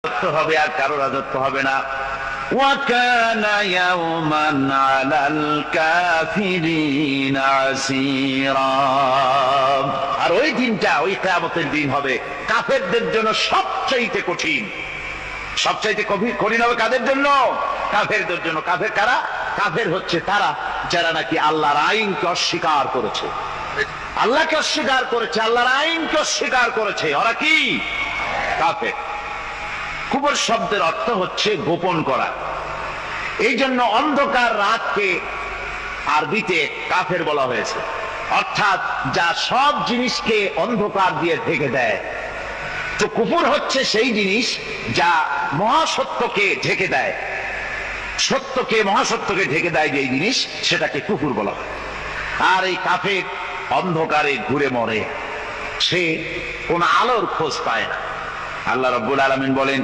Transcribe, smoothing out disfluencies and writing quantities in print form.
রাজত্ব হবে আর কারো রাজত্ব হবে না। وَكَانَ يَوْمًا عَلَى الْكَافِرِينَ عَسِيرًا। আর ওই দিনটা, ওই কিয়ামতের দিন হবে কাফেরদের জন্য সবচাইতে কঠিন। সবচাইতে কঠিন হবে কাদের জন্য? কাফেরদের জন্য। কাফের কারা? কাফের হচ্ছে তারা যারা নাকি আল্লাহর আইনকে অস্বীকার করেছে, আল্লাহকে অস্বীকার করেছে, আল্লাহর আইনকে অস্বীকার করেছে। ওরা কি? কাফের। কুফর শব্দের অর্থ হচ্ছে গোপন করা। এই জন্য অন্ধকার রাতকে আরবিতে কাফের বলা হয়েছে, অর্থাৎ যা সব জিনিসকে অন্ধকার দিয়ে ঢেকে দেয়। তো কুফর হচ্ছে সেই জিনিস যা মহাসত্যকে ঢেকে দেয়, সত্যকে, মহাসত্যকে ঢেকে দেয় যে জিনিস, সেটাকে কুফর বলা হয়। আর এই কাফের অন্ধকারে ঘুরে মরে, সে কোন আলোর খোঁজ পায় না। আল্লাহ রাব্বুল আলামিন বলেন,